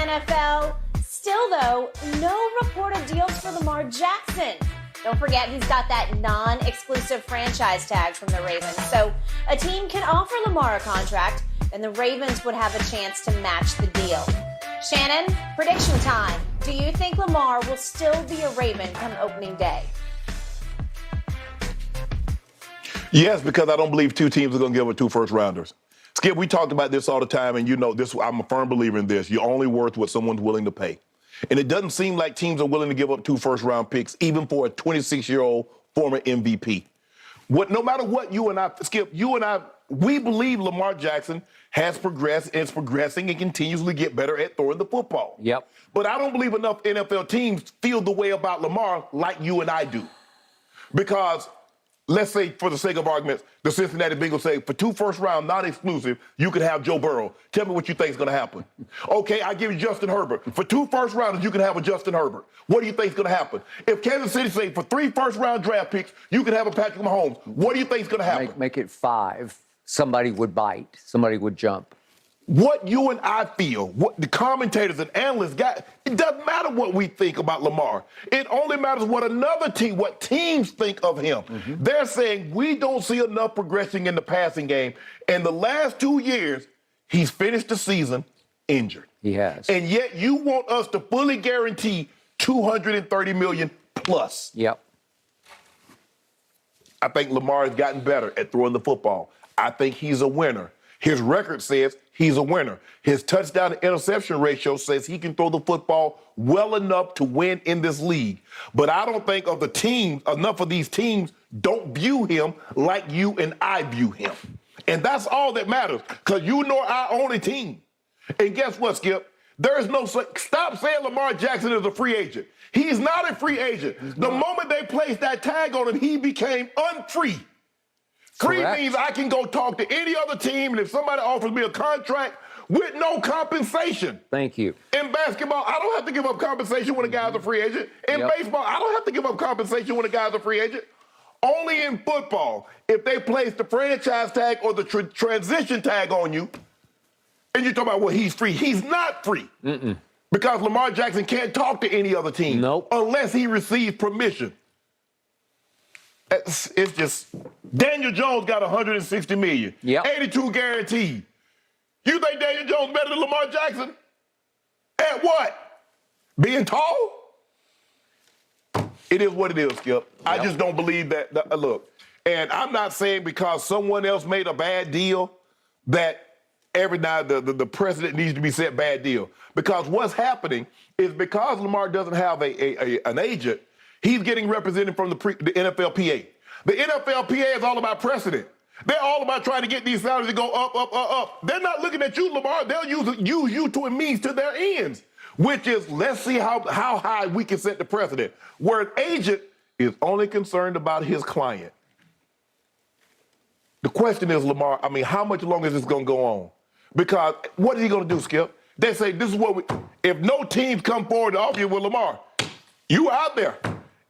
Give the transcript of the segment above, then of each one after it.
NFL. Still, though, no reported deals for Lamar Jackson. Don't forget, he's got that non-exclusive franchise tag from the Ravens. So a team can offer Lamar a contract, and the Ravens would have a chance to match the deal. Shannon, prediction time. Do you think Lamar will still be a Raven come opening day? Yes, because I don't believe two teams are going to give up 2 first-rounders. Skip, we talked about this all the time, and you know this. I'm a firm believer in this. You're only worth what someone's willing to pay. And it doesn't seem like teams are willing to give up 2 first-round picks, even for a 26-year-old former MVP. No matter what you and I, Skip, we believe Lamar Jackson has progressed and is progressing and continuously get better at throwing the football. Yep. But I don't believe enough NFL teams feel the way about Lamar like you and I do. Because let's say, for the sake of arguments, the Cincinnati Bengals say, for 2 first-round, non-exclusive, you could have Joe Burrow. Tell me what you think is going to happen. Okay, I give you Justin Herbert. For 2 first-rounders, you can have a Justin Herbert. What do you think is going to happen? If Kansas City say, for 3 first-round draft picks, you can have a Patrick Mahomes. What do you think is going to happen? Make it 5. Somebody would bite. Somebody would jump. What you and I feel, what the commentators and analysts got, it doesn't matter what we think about Lamar. It only matters what another team, what teams think of him. Mm-hmm. They're saying we don't see enough progression in the passing game. And the last 2 years, he's finished the season injured. He has. And yet you want us to fully guarantee $230 million plus. Yep. I think Lamar has gotten better at throwing the football. I think he's a winner. His record says he's a winner. His touchdown to interception ratio says he can throw the football well enough to win in this league. But I don't think of the teams, enough of these teams don't view him like you and I view him. And that's all that matters, because you know I own a team. And guess what, Skip? There is no, stop saying Lamar Jackson is a free agent. He's not a free agent. The moment they placed that tag on him, he became unfree. Free Correct. means I can go talk to any other team, and if somebody offers me a contract with no compensation. Thank you. In basketball, I don't have to give up compensation when a guy's a free agent. In baseball, I don't have to give up compensation when a guy's a free agent. Only in football, if they place the franchise tag or the transition tag on you, and you're talking about, well, he's free. He's not free. Mm-mm. Because Lamar Jackson can't talk to any other team. Nope. Unless he receives permission. It's just, Daniel Jones got $160 million. Yep. 82 guaranteed. You think Daniel Jones better than Lamar Jackson? At what? Being tall? It is what it is, Skip. Yep. I just don't believe that. Look, and I'm not saying because someone else made a bad deal that every now the president needs to be set bad deal. Because what's happening is because Lamar doesn't have an agent, he's getting represented from the NFLPA. The NFLPA is all about precedent. They're all about trying to get these salaries to go up, up, up, up. They're not looking at you, Lamar. They'll use you to a means to their ends, which is let's see how high we can set the precedent. Where an agent is only concerned about his client. The question is, Lamar, how much longer is this going to go on? Because what is he going to do, Skip? They say this is what if no teams come forward to offer you with Lamar, you out there.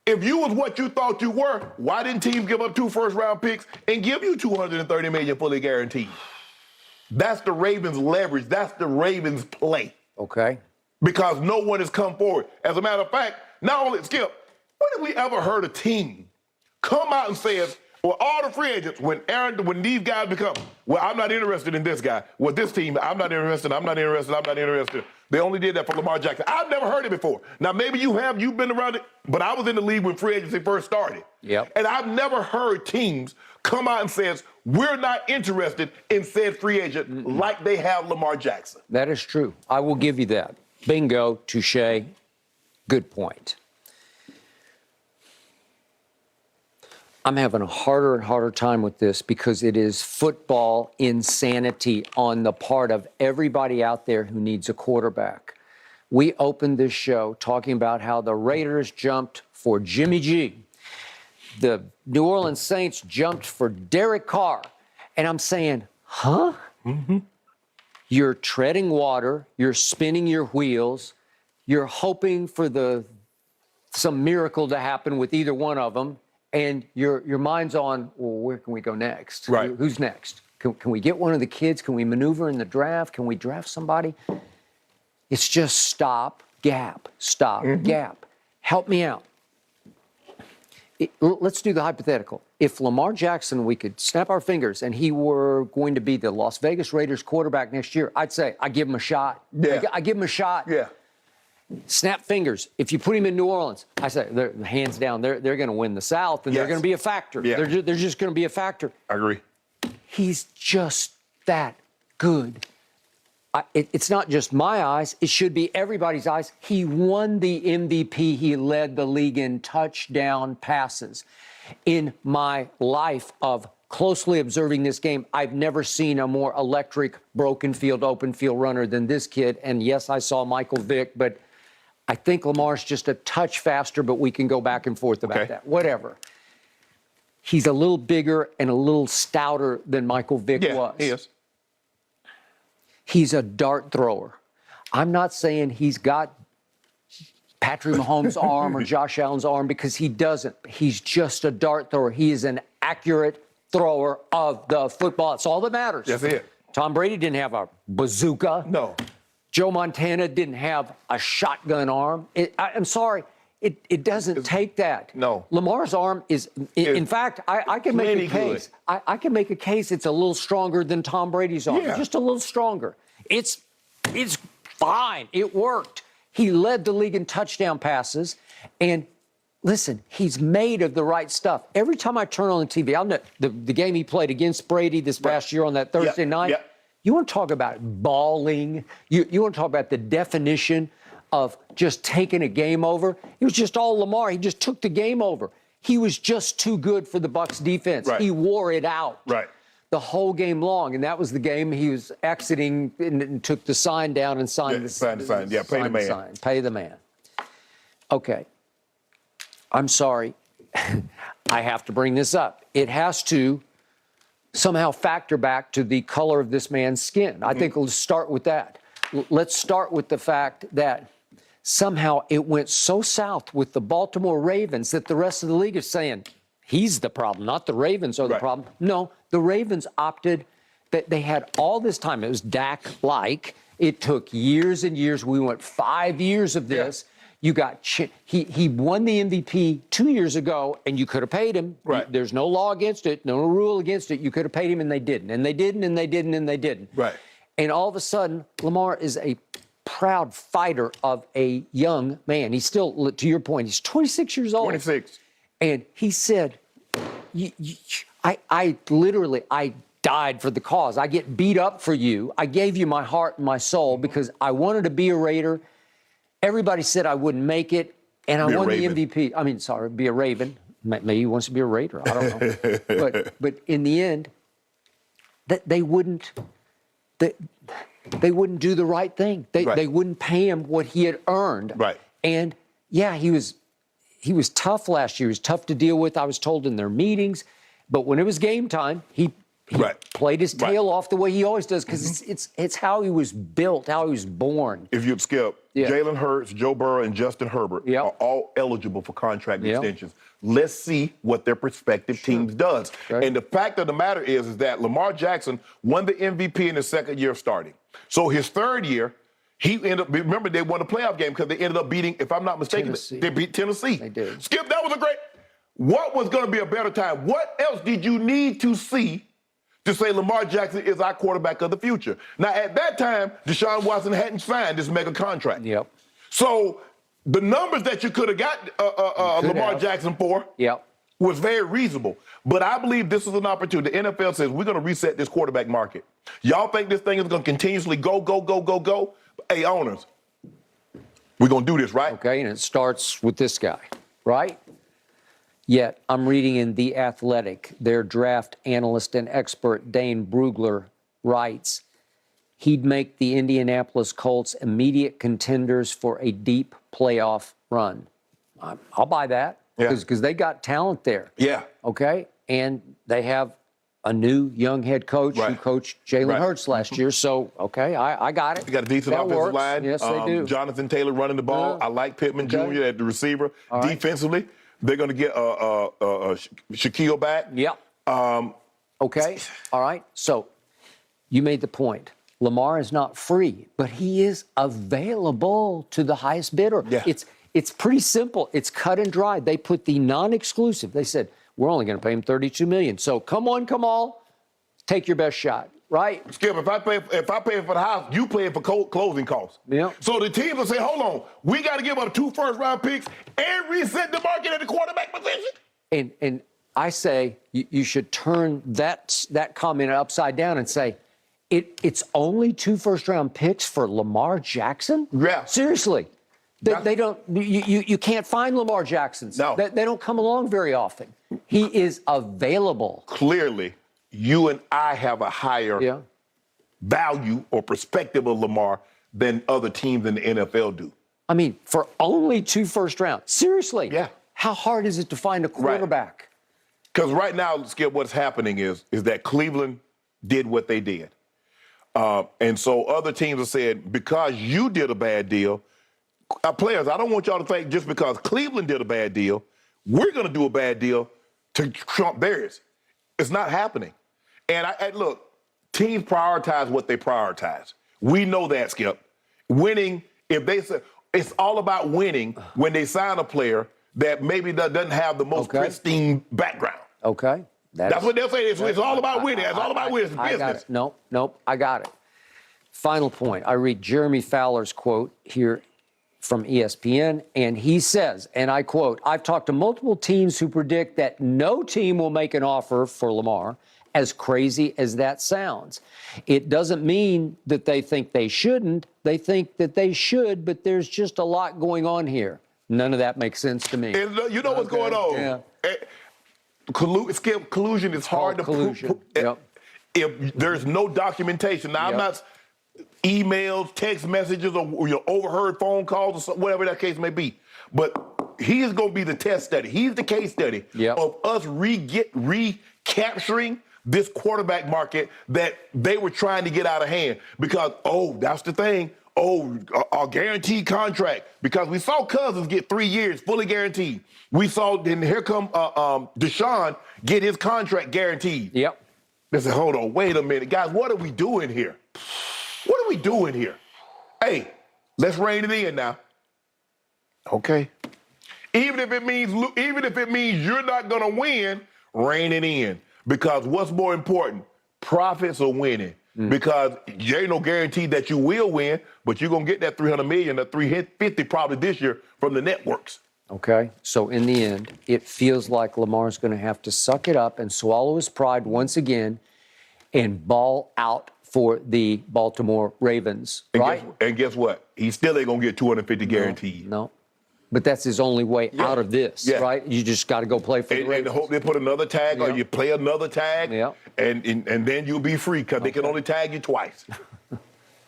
If you was what you thought you were, why didn't teams give up 2 first-round picks and give you $230 million fully guaranteed? That's the Ravens' leverage. That's the Ravens' play. Okay. Because no one has come forward. As a matter of fact, not only, Skip, when have we ever heard a team come out and say, well, all the free agents, when these guys become, well, I'm not interested in this guy. Well, this team, I'm not interested. They only did that for Lamar Jackson. I've never heard it before. Now, maybe you've been around it, but I was in the league when free agency first started. Yep. And I've never heard teams come out and say, we're not interested in said free agent like they have Lamar Jackson. That is true. I will give you that. Bingo, touche, good point. I'm having a harder and harder time with this because it is football insanity on the part of everybody out there who needs a quarterback. We opened this show talking about how the Raiders jumped for Jimmy G. The New Orleans Saints jumped for Derek Carr. And I'm saying, huh? Mm-hmm. You're treading water. You're spinning your wheels. You're hoping for some miracle to happen with either one of them. And your mind's on, well, where can we go next? Right. Who's next? Can we get one of the kids? Can we maneuver in the draft? Can we draft somebody? It's just stop, gap, stop, gap. Help me out. Let's do the hypothetical. If Lamar Jackson, we could snap our fingers and he were going to be the Las Vegas Raiders quarterback next year, I'd say, I give him a shot. Yeah. I give him a shot. Yeah. Snap fingers. If you put him in New Orleans, I say, hands down, they're going to win the South, and they're going to be a factor. Yeah. They're just going to be a factor. I agree. He's just that good. It's not just my eyes. It should be everybody's eyes. He won the MVP. He led the league in touchdown passes. In my life of closely observing this game, I've never seen a more electric, broken field, open field runner than this kid. And yes, I saw Michael Vick, but I think Lamar's just a touch faster, but we can go back and forth about that. Whatever. He's a little bigger and a little stouter than Michael Vick was. He is. He's a dart thrower. I'm not saying he's got Patrick Mahomes' arm or Josh Allen's arm, because he doesn't. He's just a dart thrower. He is an accurate thrower of the football. That's all that matters. That's it. Tom Brady didn't have a bazooka. No. Joe Montana didn't have a shotgun arm. I'm sorry. It doesn't take that. No. Lamar's arm is, in fact, I can make a case. Good. I can make a case it's a little stronger than Tom Brady's arm. Yeah. Just a little stronger. It's fine. It worked. He led the league in touchdown passes. And listen, he's made of the right stuff. Every time I turn on the TV, I'll know the game he played against Brady this past year on that Thursday night. Yeah. You want to talk about balling? You want to talk about the definition of just taking a game over? It was just all Lamar. He just took the game over. He was just too good for the Bucs defense. Right. He wore it out. Right. The whole game long, and that was the game he was exiting and took the sign down and signed sign. Yeah, pay the man. Sign. Pay the man. Okay. I'm sorry. I have to bring this up. It has to somehow factor back to the color of this man's skin. I think let's start with that. Let's start with the fact that somehow it went so south with the Baltimore Ravens that the rest of the league is saying, he's the problem, not the Ravens are the problem. No, the Ravens opted that they had all this time. It was Dak-like. It took years and years. We went 5 years of this. You got he won the MVP 2 years ago, and you could have paid him. Right. There's no law against it, no rule against it. You could have paid him, and they didn't, and they didn't, and they didn't, and they didn't. Right. And all of a sudden, Lamar is a proud fighter of a young man. He's still, to your point, he's 26 years old. 26. And he said, I literally died for the cause. I get beat up for you. I gave you my heart and my soul because I wanted to be a Raider. Everybody said I wouldn't make it, and I won the MVP. I mean, sorry, be a Raven. Maybe he wants to be a Raider. I don't know. but in the end, they wouldn't do the right thing. They wouldn't pay him what he had earned. Right. And yeah, he was tough last year. He was tough to deal with, I was told, in their meetings. But when it was game time, he played his tail off the way he always does, because it's how he was built, how he was born. If you'd skip, Jalen Hurts, Joe Burrow, and Justin Herbert are all eligible for contract extensions. Let's see what their prospective teams does. Okay. And the fact of the matter is that Lamar Jackson won the MVP in his second year of starting. So his third year, he ended up, remember, they won a playoff game because they ended up beating, if I'm not mistaken, they beat Tennessee. They did. Skip, that was a great. What was going to be a better time? What else did you need to see to say Lamar Jackson is our quarterback of the future? Now, at that time, Deshaun Watson hadn't signed this mega contract. Yep. So the numbers that you could have got Lamar Jackson for was very reasonable. But I believe this is an opportunity. The NFL says we're going to reset this quarterback market. Y'all think this thing is going to continuously go? Hey, owners, we're going to do this, right? Okay, and it starts with this guy, right? Yet, I'm reading in The Athletic, their draft analyst and expert, Dane Brugler, writes, he'd make the Indianapolis Colts immediate contenders for a deep playoff run. I'll buy that, because they got talent there. Yeah. Okay? And they have a new young head coach who coached Jalen Hurts last year. So, okay, I got it. You got a decent offensive line. Yes, they do. Jonathan Taylor running the ball. I like Pittman Jr. at the receiver. Defensively, they're going to get Shaquille back. Yep. Okay. All right. So you made the point. Lamar is not free, but he is available to the highest bidder. Yeah. It's pretty simple. It's cut and dry. They put the non-exclusive. They said, we're only going to pay him $32 million. So come on, take your best shot, right? Skip, if I pay for the house, you pay for closing costs. Yeah. So the team will say, hold on, we got to give up 2 first-round picks and reset the market at the quarterback position. And I say you should turn that comment upside down and say, it's only 2 first-round picks for Lamar Jackson? Yeah. Seriously. They don't. You can't find Lamar Jacksons. No. They don't come along very often. He is available. Clearly, you and I have a higher value or perspective of Lamar than other teams in the NFL do. I mean, for only 2 first rounds. Seriously. Yeah. How hard is it to find a quarterback? Because right now, Skip, what's happening is that Cleveland did what they did. And so other teams have said, because you did a bad deal, players, I don't want y'all to think just because Cleveland did a bad deal, we're going to do a bad deal to trump theirs. It's not happening. And look, teams prioritize what they prioritize. We know that, Skip. Winning, if they say it's all about winning when they sign a player that maybe doesn't have the most pristine background. Okay. That's what they'll say. It's all about winning. It's all about winning. It's business. I got it. Nope. I got it. Final point. I read Jeremy Fowler's quote here from ESPN, and he says, and I quote, I've talked to multiple teams who predict that no team will make an offer for Lamar, as crazy as that sounds. It doesn't mean that they think they shouldn't. They think that they should, but there's just a lot going on here. None of that makes sense to me. And you know what's going on? Yeah. Collusion is hard to prove. Yep. If there's no documentation. Now, I'm not emails, text messages, or overheard phone calls, or whatever that case may be. But he is going to be the test study. He's the case study of us recapturing this quarterback market that they were trying to get out of hand. Because, that's the thing. Our guaranteed contract. Because we saw Cousins get 3 years fully guaranteed. We saw, then here come Deshaun get his contract guaranteed. Yep. They said, hold on, wait a minute. Guys, what are we doing here? What are we doing here? Hey, let's rein it in now. Okay. Even if it means you're not gonna win, rein it in. Because what's more important, profits or winning? Because there ain't no guarantee that you will win, but you're gonna get that $300 million, that $350 probably this year from the networks. Okay, so in the end, it feels like Lamar's going to have to suck it up and swallow his pride once again and ball out for the Baltimore Ravens, right? And guess what? He still ain't going to get $250 guaranteed. No. But that's his only way out of this, right? You just got to go play for the Ravens. And hope they put another tag or you play another tag, and then you'll be free because they can only tag you twice.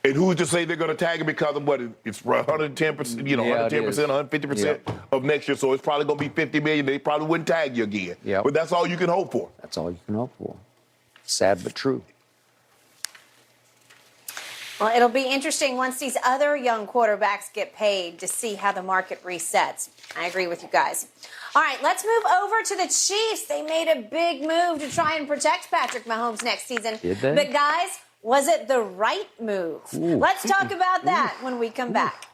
And who's to say they're going to tag him because of what? It's 110%, 110%, 150% of next year. So it's probably going to be $50 million. They probably wouldn't tag you again. But that's all you can hope for. That's all you can hope for. Sad but true. Well, it'll be interesting once these other young quarterbacks get paid to see how the market resets. I agree with you guys. All right, let's move over to the Chiefs. They made a big move to try and protect Patrick Mahomes next season. Did they? But guys, was it the right move? Let's talk about that when we come back.